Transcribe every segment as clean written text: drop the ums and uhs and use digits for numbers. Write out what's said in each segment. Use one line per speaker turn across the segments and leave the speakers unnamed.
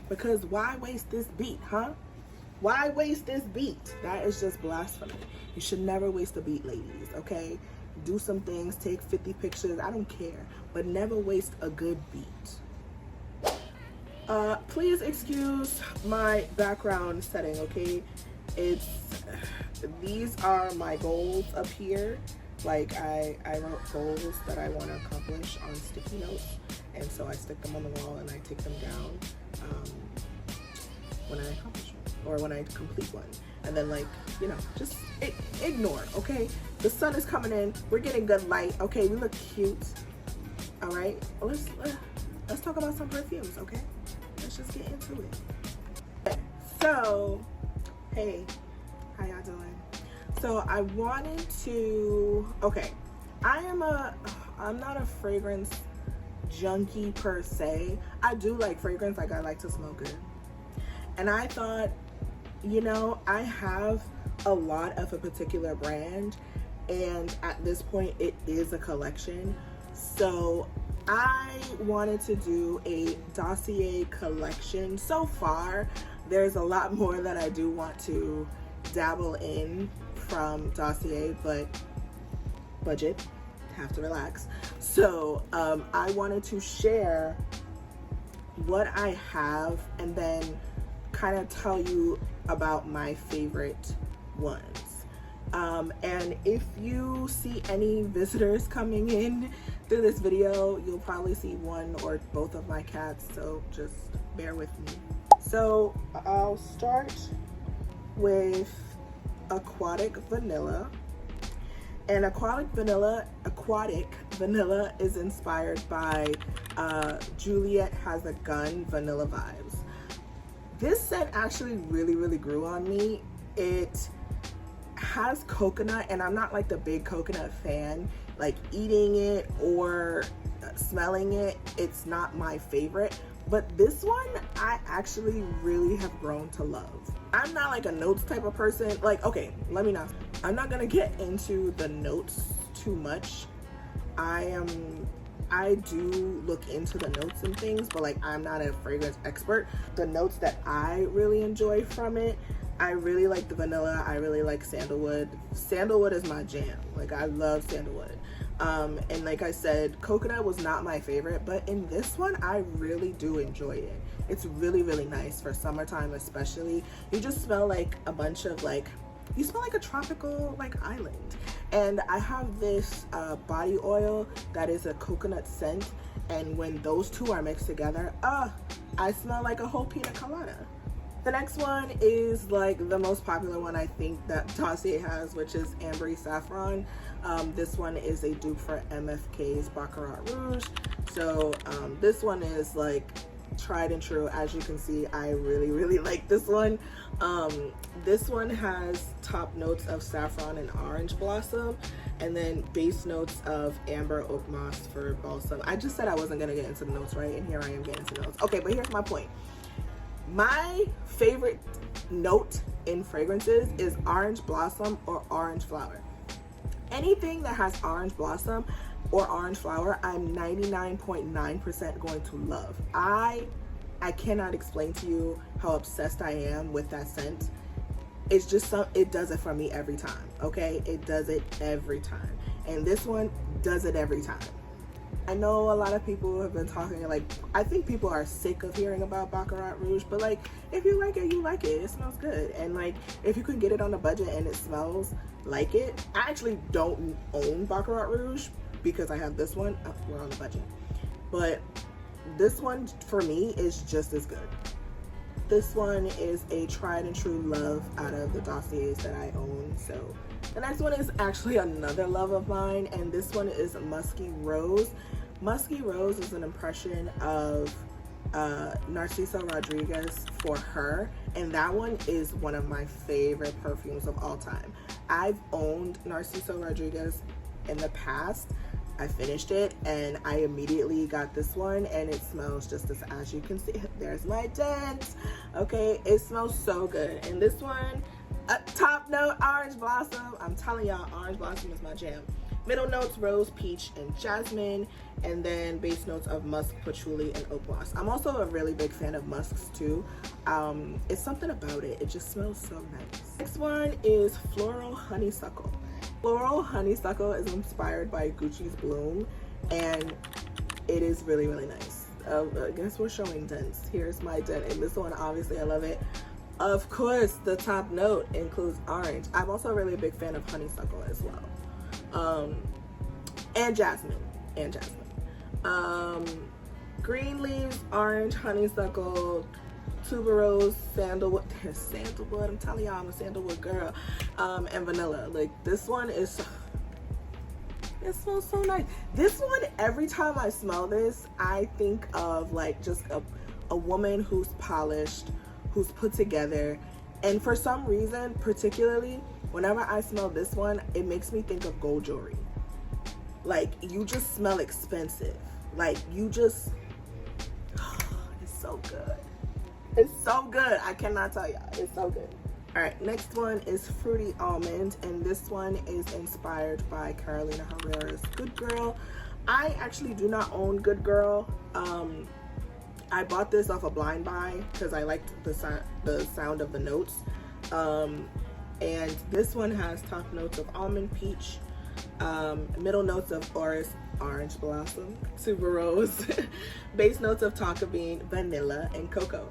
Because why waste this beat, huh? Why waste this beat? That is just blasphemy. You should never waste a beat, ladies, okay? Do some things, take 50 pictures, I don't care, but never waste a good beat. Please excuse my background setting, okay? These are my goals up here. Like I wrote goals that I want to accomplish on sticky notes, and so I stick them on the wall and I take them down when I accomplish one or when I complete one. And then, like, you know, just ignore, okay? The sun is coming in, we're getting good light, okay? We look cute, all right? Let's talk about some perfumes, okay? Let's just get into it. So, hey, how y'all doing? So I wanted to, okay, I'm not a fragrance junkie per se. I do like fragrance, like I like to smell good. And I thought, you know, I have a lot of a particular brand, and at this point it is a collection. So I wanted to do a Dossier collection. So far, there's a lot more that I do want to dabble in from Dossier, but budget, have to relax. So I wanted to share what I have and then kind of tell you about my favorite ones. And if you see any visitors coming in through this video, you'll probably see one or both of my cats, so just bear with me. So I'll start with Aquatic Vanilla. And Aquatic Vanilla is inspired by Juliet Has a Gun vanilla vibes. This scent actually really grew on me. It has coconut, and I'm not like the big coconut fan. Like eating it or smelling it, it's not my favorite. But this one, I actually really have grown to love. I'm not like a notes type of person. Like, okay, I'm not gonna get into the notes too much. I do look into the notes and things, but like I'm not a fragrance expert. The notes that I really enjoy from it, I really like the vanilla. I really like sandalwood. Sandalwood is my jam. Like I love sandalwood. And like I said, coconut was not my favorite, but in this one, I really do enjoy it. It's really nice for summertime, especially. You just smell like a bunch of you smell like a tropical island. And I have this body oil that is a coconut scent, and when those two are mixed together, I smell like a whole pina colada. The next one is like the most popular one I think that Dossier has, which is Ambery Saffron. This one is a dupe for MFK's Baccarat Rouge. So this one is like tried and true. As you can see, I really like this one. This one has top notes of saffron and orange blossom, and then base notes of amber oak moss for balsam. I just said I wasn't gonna get into the notes, right? And here I am getting into the notes. Okay, but here's my point. My favorite note in fragrances is orange blossom or orange flower. Anything that has orange blossom or orange flower, I'm 99.9% going to love. I cannot explain to you how obsessed I am with that scent. It's just it does it for me every time, okay? It does it every time. And this one does it every time. I know a lot of people have been talking, I think people are sick of hearing about Baccarat Rouge, but if you like it, you like it. It smells good. And if you can get it on a budget and it smells like it, I actually don't own Baccarat Rouge because I have this one. We're on the budget. But this one, for me, is just as good. This one is a tried and true love out of the Dossiers that I own. So the next one is actually another love of mine, and this one is Musky Rose. Musky Rose is an impression of Narciso Rodriguez for Her, and that one is one of my favorite perfumes of all time. I've owned Narciso Rodriguez in the past. I finished it and I immediately got this one, and it smells just as you can see. There's my dent. Okay, it smells so good. And this one, top note, orange blossom. I'm telling y'all, orange blossom is my jam. Middle notes, rose, peach, and jasmine. And then base notes of musk, patchouli, and oak moss. I'm also a really big fan of musks too. It's something about it. It just smells so nice. Next one is floral honeysuckle. Floral honeysuckle is inspired by Gucci's Bloom, and it is really, really nice. I guess we're showing dents. Here's my dent, and this one, obviously, I love it. Of course, the top note includes orange. I'm also a really big fan of honeysuckle as well. And jasmine. Green leaves, orange, honeysuckle, tuberose, sandalwood. There's sandalwood. I'm telling y'all, I'm a sandalwood girl. And vanilla. Like, this one is, it smells so nice. This one, every time I smell this, I think of like just a woman who's polished, who's put together. And for some reason, particularly whenever I smell this one, it makes me think of gold jewelry. Like, you just smell expensive. Like, you just, it's so good. It's so good. I cannot tell y'all. It's so good. All right, next one is Fruity Almond, and this one is inspired by Carolina Herrera's Good Girl. I actually do not own Good Girl. I bought this off a blind buy because I liked the sound of the notes. And this one has top notes of almond, peach, middle notes of orris, orange blossom, tuberose, base notes of tonka bean, vanilla, and cocoa.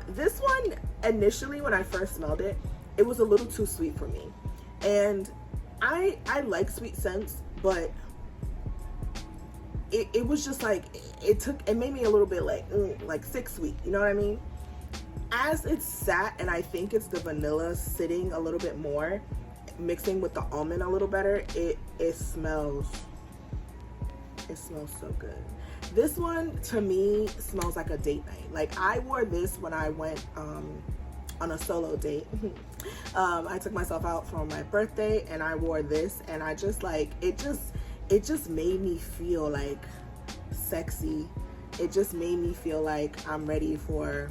This one, initially when I first smelled it, it was a little too sweet for me. And I like sweet scents, but it was just like, it made me a little bit like sick sweet, you know what I mean? As it sat, and I think it's the vanilla sitting a little bit more, mixing with the almond a little better, it smells so good. This one to me smells like a date night. Like, I wore this when I went on a solo date. I took myself out for my birthday and I wore this, and I just like, it just made me feel like sexy. It just made me feel like I'm ready for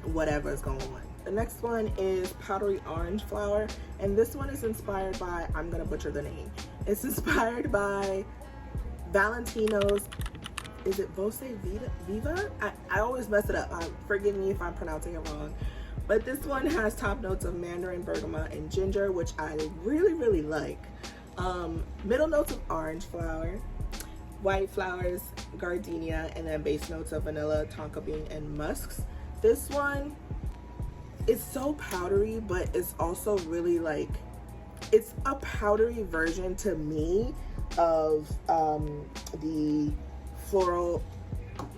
whatever's going on. The next one is Powdery Orange Flower, and this one is inspired by, I'm gonna butcher the name, it's inspired by Valentino's, is it Dossier Viva? I always mess it up. Forgive me if I'm pronouncing it wrong. But this one has top notes of mandarin, bergamot, and ginger, which I really, really like. Middle notes of orange flower, white flowers, gardenia, and then base notes of vanilla, tonka bean, and musks. This one, it's so powdery, but it's also really like, it's a powdery version to me of the floral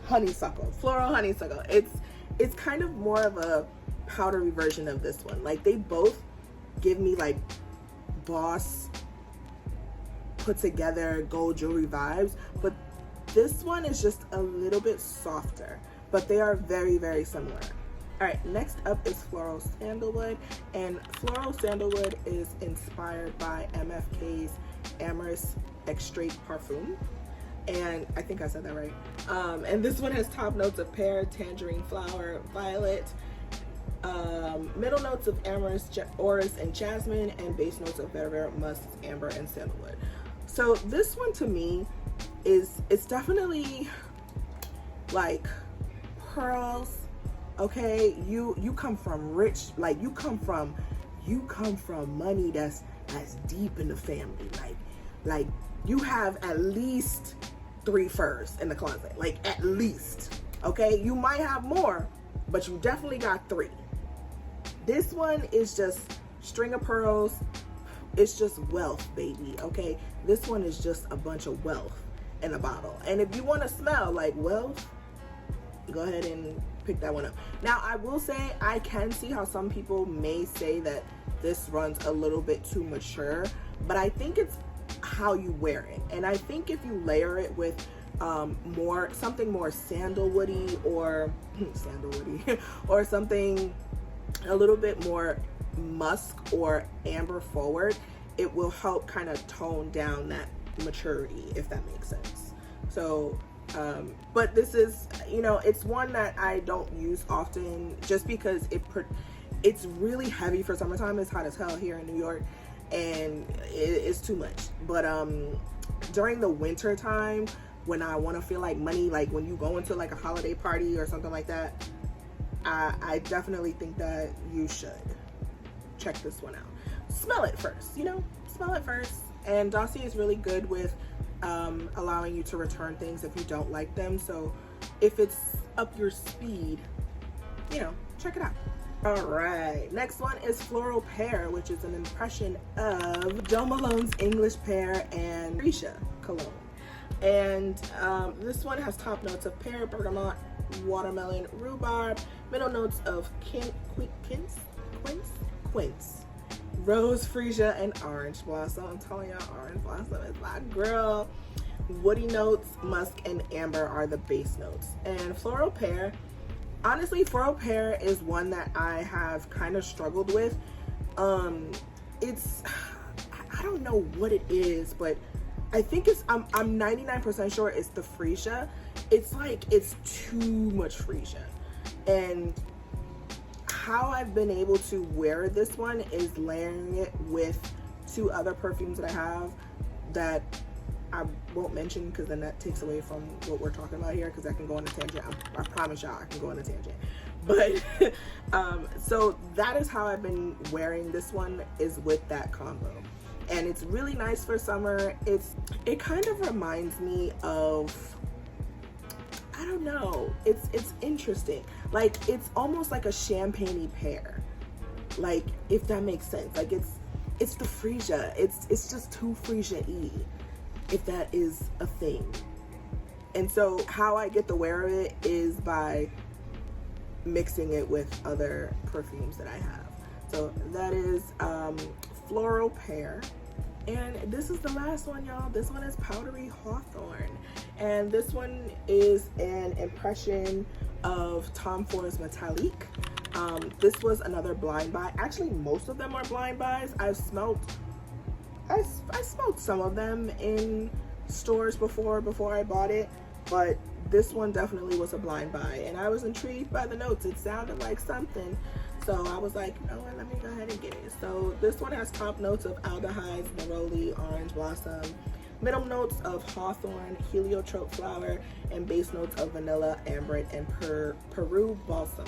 honeysuckle. It's kind of more of a powdery version of this one. Like, they both give me like boss put together gold jewelry vibes, but this one is just a little bit softer, but they are very, very similar. All right, next up is Floral Sandalwood, and Floral Sandalwood is inspired by MFK's Amorous Extrait Parfum, and I think I said that right. And this one has top notes of pear, tangerine flower, violet, middle notes of amorous, orris, and jasmine, and base notes of vetiver, musk, amber, and sandalwood. So this one to me it's definitely like pearls. Okay, you come from rich, like you come from money that's deep in the family. Like you have at least 3 furs in the closet, like at least. Okay, you might have more, but you definitely got 3. This one is just string of pearls. It's just wealth, baby. Okay, this one is just a bunch of wealth in a bottle. And if you want to smell like wealth, go ahead and pick that one up. Now, I will say, I can see how some people may say that this runs a little bit too mature, but I think it's how you wear it. And I think if you layer it with something more sandalwoody or or something a little bit more musk or amber forward, it will help kind of tone down that maturity, if that makes sense. So but this is, you know, it's one that I don't use often just because it's really heavy for summertime. It's hot as hell here in New York, and it's too much. But during the winter time, when I want to feel like money, like when you go into like a holiday party or something like that, I definitely think that you should check this one out. Smell it first, you know, smell it first. And Dossier is really good with allowing you to return things if you don't like them. So if it's up your speed, you know, check it out. All right, next one is Floral Pear, which is an impression of Jo Malone's English Pear and Freesia cologne. And this one has top notes of pear, bergamot, watermelon, rhubarb, middle notes of quince, rose, freesia, and orange blossom. I'm telling y'all, orange blossom is my girl. Woody notes, musk, and amber are the base notes. And Floral Pear, honestly, Floral Pear is one that I have kind of struggled with. It's, I don't know what it is, but I think it's, I'm 99% sure it's the freesia. It's like, it's too much freesia. And how I've been able to wear this one is layering it with 2 other perfumes that I have that I won't mention, because then that takes away from what we're talking about here, because I can go on a tangent. I promise y'all I can go on a tangent. But so that is how I've been wearing this one, is with that combo. And it's really nice for summer. It kind of reminds me of, I don't know, it's interesting. Like, it's almost like a champagne-y pear, like, if that makes sense. Like, it's the freesia. It's just too freesia-y, if that is a thing. And so how I get the wear of it is by mixing it with other perfumes that I have. So that is Floral Pear. And this is the last one, y'all. This one is Powdery Hawthorn. And this one is an impression of Tom Ford's Metallique. This was another blind buy. Actually, most of them are blind buys. I smelled some of them in stores before I bought it, but this one definitely was a blind buy, and I was intrigued by the notes. It sounded like something, so I was like, you know what, let me go ahead and get it. So this one has top notes of aldehydes, neroli, orange blossom, middle notes of hawthorn, heliotrope flower, and base notes of vanilla, amberette, and Peru balsam.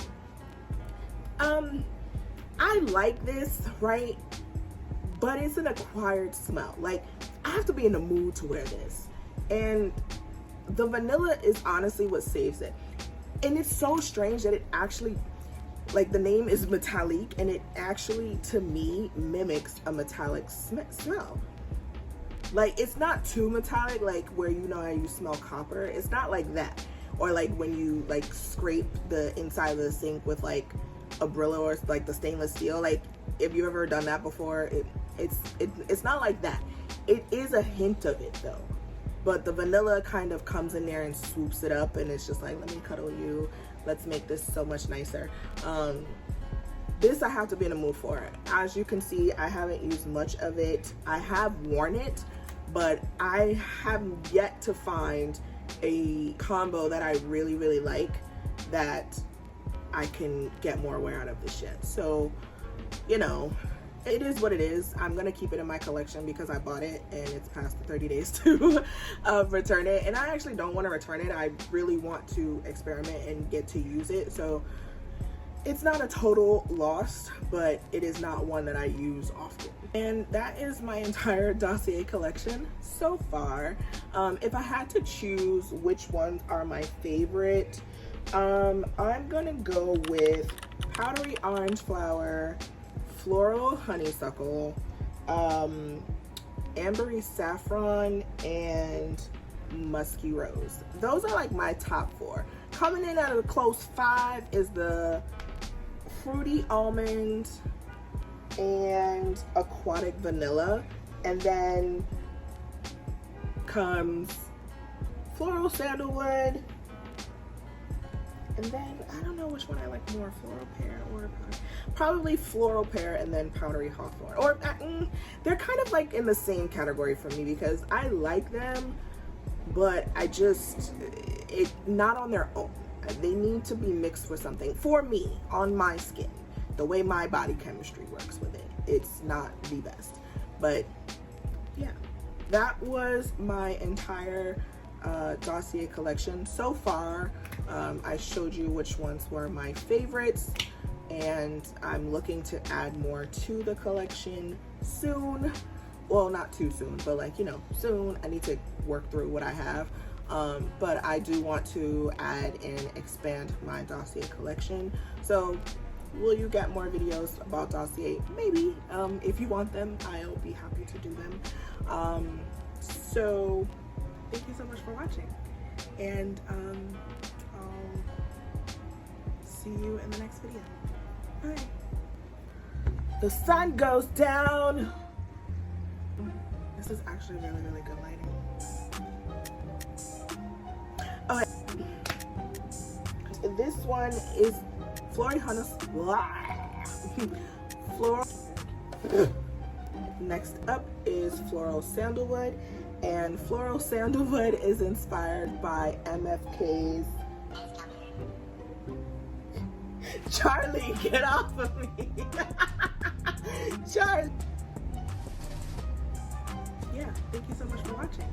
I like this, right? But it's an acquired smell. Like, I have to be in the mood to wear this. And the vanilla is honestly what saves it. And it's so strange that it actually, like, the name is Metallique, and it actually, to me, mimics a metallic smell. Like, it's not too metallic, like where, you know how you smell copper. It's not like that. Or like when you like scrape the inside of the sink with like a Brillo or like the stainless steel. Like, if you've ever done that before, it's not like that. It is a hint of it though. But the vanilla kind of comes in there and swoops it up, and it's just like, let me cuddle you. Let's make this so much nicer. This I have to be in the mood for. As you can see, I haven't used much of it. I have worn it, but I have yet to find a combo that I really, really like that I can get more wear out of this yet. So, you know, it is what it is. I'm gonna keep it in my collection because I bought it and it's past the 30 days to return it. And I actually don't want to return it. I really want to experiment and get to use it. So it's not a total loss, but it is not one that I use often. And that is my entire Dossier collection so far. If I had to choose which ones are my favorite, I'm gonna go with Powdery Orange Flower, Floral Honeysuckle, Ambery Saffron, and Musky Rose. Those are like my top 4. Coming in at a close 5 is the Fruity Almond and Aquatic Vanilla, and then comes Floral Sandalwood, and then I don't know which one I like more, Floral Pear or probably Floral Pear, and then Powdery Hawthorn. Or they're kind of like in the same category for me because I like them, but I just, not on their own. They need to be mixed with something. For me, on my skin, the way my body chemistry works with it, it's not the best. But yeah, that was my entire Dossier collection so far. I showed you which ones were my favorites, and I'm looking to add more to the collection soon. Well, not too soon, but like, you know, soon. I need to work through what I have. But I do want to add and expand my Dossier collection. So will you get more videos about Dossier? Maybe. If you want them, I'll be happy to do them. So thank you so much for watching, and I'll see you in the next video. Bye. The sun goes down. This is actually really, really good lighting. Okay. This one is Floral. Next up is Floral Sandalwood, and Floral Sandalwood is inspired by MFK's. Charlie, get off of me. Charlie. Yeah, thank you so much for watching.